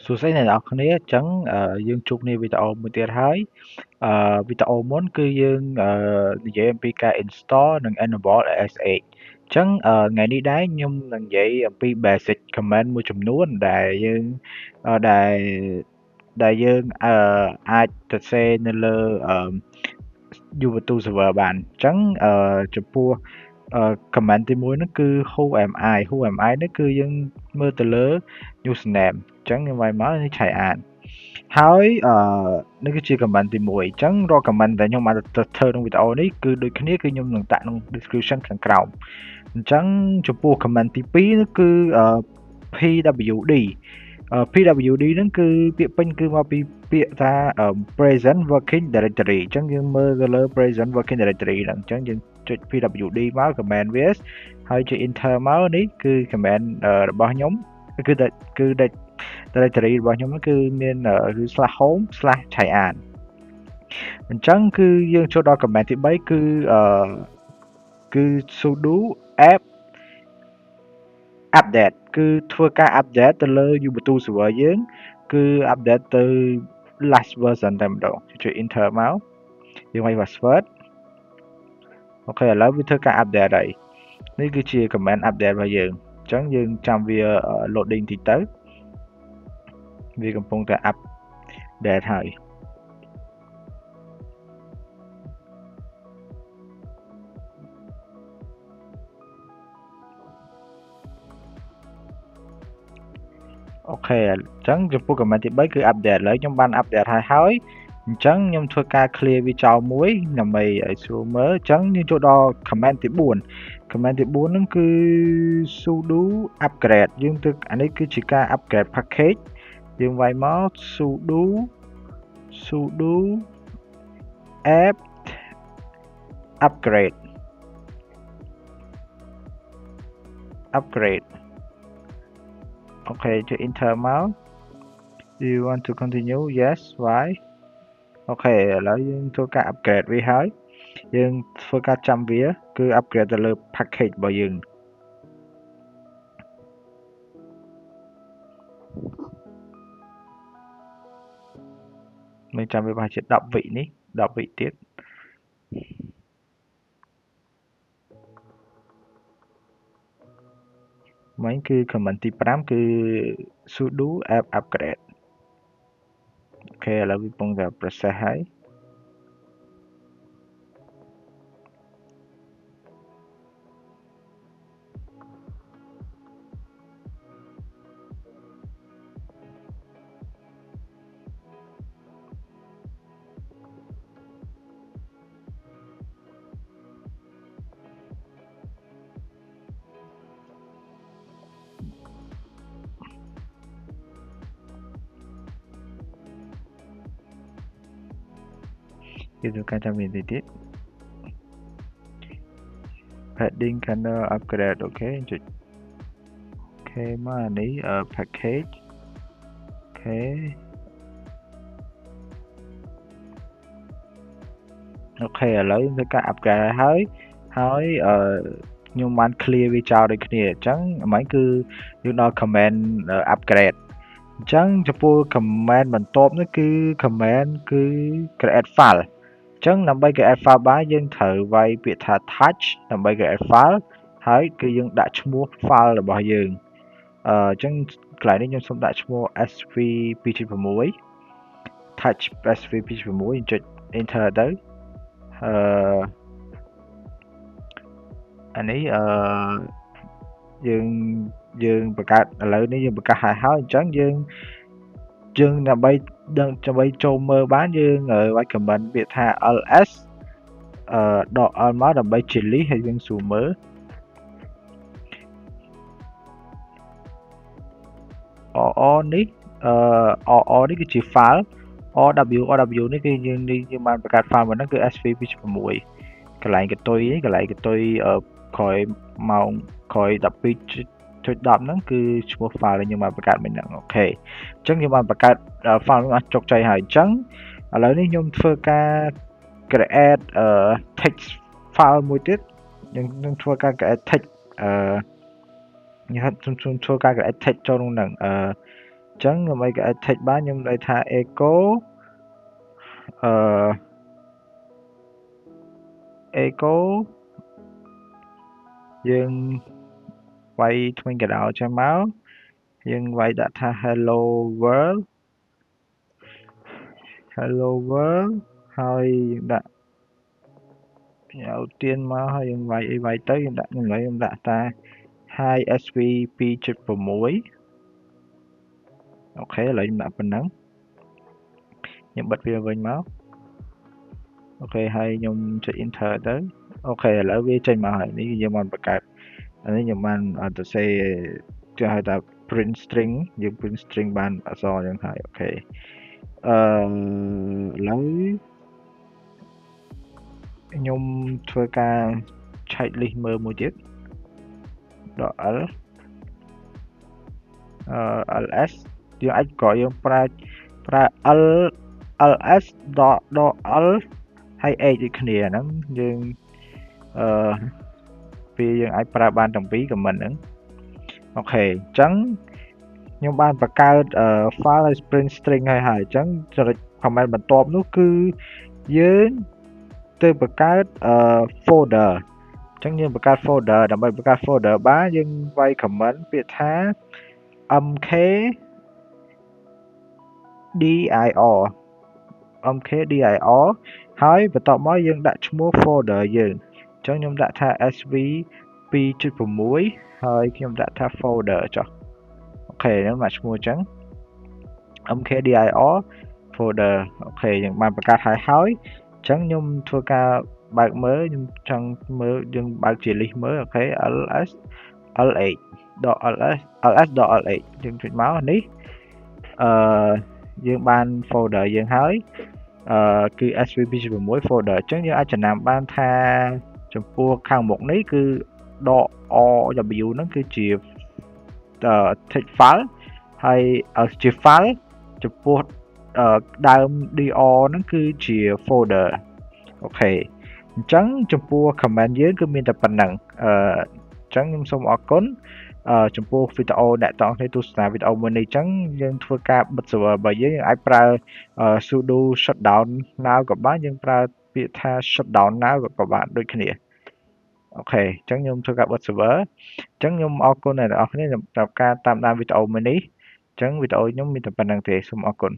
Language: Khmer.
សួស្តីអ្នកនរគ្នាអញ្ចឹងយើងជួបគ្នាវីដេអូមួយទៀតហើយវីដេអូមុនគឺយើងនិយាយអំពីការ install និង enable SH អញ្ចឹងថ្ងៃនេះដែរខ្ញុំនឹងនិយាយអំពី basic command មួយចំនួនដែលយើងអឺដែលដែលយើងអាចសរសេរនៅលើUbuntu server បានអញ្ចឹងចំពោះcommand ទី1ហ្នឹងគឺ who am I នេះគឺយើងមើលទៅលើ username អញ្ចឹងខ្ញុំវាយមកនេះឆៃអានហើយនេះគឺជា command ទី1អញ្ចឹងរាល់ command ដែលខ្ញុំបានទៅធ្វើក្នុងវីដេអូនេះគឺដូចគ្នាគឺខ្ញុំនឹងដាក់ក្នុង description ខាងក្រោមអញ្ចឹងចំពោះ command ទី2នោះគឺ pwd pwd ហ្នឹងគឺពាក្យពេញគឺមកពីពាក្យថា present working directory អញ្ចឹងយើងមើលទៅលើ present working directory ហ្នឹងអញ្ចឹងយើងចុច pwd មក command VS ហើយចុច enter មកនេះគឺ command របស់ខ្ញុំគឺ directory របស់ខ្ញុំគឺមានគឺ /home/chaian អញ្ចឹងគឺយើងចូលដល់ command ទី3គឺ sudo apt update គឺធ្វើការ update ទៅលើ Ubuntu server យើងគឺ update ទៅ last version តែម្ដងចុច enter មកយើងឲ្យ password អូខេឥឡូវវាធ្វើការ update ហើយនេះគឺជា command update របស់យើងអញ្ចឹងយើងចាំវា loading តិចទៅវាកំពុងតែ update ហើយអូខេអញ្ចឹងចំពោះ command ទី3គឺ update ឥឡូវខ្ញុំបាន update ហើយអញ្ចឹងខ្ញុំធ្វើការ clear វាចោលមួយដើម្បីឲ្យស្រួលមើលអញ្ចឹងយើងចូលដល់ command ទី4 command ទី4ហ្នឹងគឺ sudo upgrade យើងទៅអានេះគឺជាការ upgrade package យើងវាយមក sudo apt upgradeអូខេចុច enter មក Do you want to continue yes why អូខេឥឡូវយើងធ្វើការ upgrade វាហើយយើងធ្វើការចាំវាគឺ upgrade ទៅលើ package របស់យើងយើងចាំវាប្រហែលជា10វិនេះ10វិទៀតមិញគឺ command ទី5គឺ sudo apt upgrade អូខេឥឡូវវាកំពុងតែ process ហើយគេធ្វើការចាំវាតិចទៀត padding kernel upgrade អូខេចុចអូខេមកអានេះ package អូខេអូខេឥឡូវធ្វើការ upgrade ហើយខ្ញុំបាន clear វាចោលដូចគ្នាអញ្ចឹងមិញគឺយើងដល់ command upgrade អញ្ចឹងចំពោះ command បន្ទាប់នោះគឺ command គឺ create file អញ្ចឹងដើម្បី create file បានយើងត្រូវវាយពាក្យថា touch ដើម្បី create file ហើយគឺយើងដាក់ឈ្មោះ file របស់យើងអញ្ចឹងកន្លែងនេះខ្ញុំសូមដាក់ឈ្មោះ sv2.6 touch sv2.6 ចុច enter ទៅអានេះយើងបង្កើតឥឡូវនេះយើងបង្កើតហើយអញ្ចឹងយើងដើម្បីចូលមើលបានយើងវាយ comment ពាក្យថា ls ដក l មកដើម្បីជា list ហើយយើងស៊ូមមើលនេះនេះគឺជា file rw នេះគឺយើងបានបង្កើត file មួយហ្នឹងគឺ sv2.6 កន្លែងកតុយក្រោយម៉ោងក្រោយ 12.10 ហ្នឹងគឺឈ្មោះ file ដែលខ្ញុំបានបង្កើតមិញហ្នឹងអូខេអញ្ចឹងខ្ញុំបានបង្កើត file ហ្នឹងអស់ជោគជ័យហើយអញ្ចឹងឥឡូវនេះខ្ញុំធ្វើការ create text file មួយទៀតខ្ញុំធ្វើការ create text ខ្ញុំធ្វើការ create text ចូលក្នុងហ្នឹង ចឹងខ្ញុំអាច text បានខ្ញុំលេខថា echo អឺ echo យើងវាយថ្មីកដោចេញមកយើងវាយដាក់ថា hello world ហើយយើងដាក់ឧទានមកហើយយើងវាយទៅយើងដាក់ខ្ញុំដាក់ថា hi sv 2.6 អូខេឥឡូវខ្ញុំដាក់ប៉ុណ្ណឹងខ្ញុំបិទវាវិញមកអូខេហើយខ្ញុំចុច enter ទៅអូខេឥឡូវវាចេញមកហើយនេះយើងបានបង្កើតនេះខ្ញុំបានទៅសេគេហៅថា print string យើង print string បានអក្សរយ៉ាងហើយអូខេឥឡូវខ្ញុំធ្វើការឆែក list មើលមួយទៀតដក l ls យើងអាចក៏យើងប្រើl ls ដក l ហើយ h ដូចគ្នាហ្នឹងយើងពេលយើងអាចប្រើបានទាំងពីរ comment ហ្នឹងអូខេអញ្ចឹងខ្ញុំបានបង្កើតfile print string ហើយអញ្ចឹងចំណុច comment បន្ទាប់នោះគឺយើងទៅបង្កើតfolder អញ្ចឹងយើងបង្កើត folder ដើម្បីបង្កើត folder បានយើងវាយ comment ពាក្យថា mkdirហើយបន្ទាប់មកយើងដាក់ឈ្មោះ folder យើងអញ្ចឹងខ្ញុំដាក់ថា sv 2.6 ហើយខ្ញុំដាក់ថា folder ចុះអូខេហ្នឹងដាក់ឈ្មោះអញ្ចឹង mkdir folder អូខេយើងបានបង្កើតហើយអញ្ចឹងខ្ញុំធ្វើការបើកមើលខ្ញុំចង់មើលយើងបើកជា list មើលអូខេ ls lh ដក ls ls ដក lh យើងចុចមកនេះយើងបាន folder យើងហើយគឺ sv2.6 folder អញ្ចឹងយើងអាចចំណាំបានថាចំពោះខាងមុខនេះគឺដក rw ហ្នឹងគឺជា text file ហើយជា file ចំពោះដើម dr ហ្នឹងគឺជា folder អូខេអញ្ចឹងចំពោះ comment យើងគឺមានតែប៉ុណ្្នឹងអញ្ចឹងខ្ញុំសូមអរគុណចំពោះវីដេអូអ្នកទាំងអស់គ្នាទស្សនាវីដេអូមួយនេះអញ្ចឹងយើងធ្វើការបិទ server របស់យើងអាចប្រើ sudo shutdown now ក៏បានយើងប្រើពាក្យថា shutdown now ក៏បានដូចគ្នាអូខេអញ្ចឹងខ្ញុំធ្វើការបិទ server អញ្ចឹងខ្ញុំអរគុណអ្នកទាំងអស់គ្នាសម្រាប់ការតាមដានវីដេអូមួយនេះអញ្ចឹងវីដេអូខ្ញុំមានតែប៉ុណ្្នឹងទេសូមអរគុណ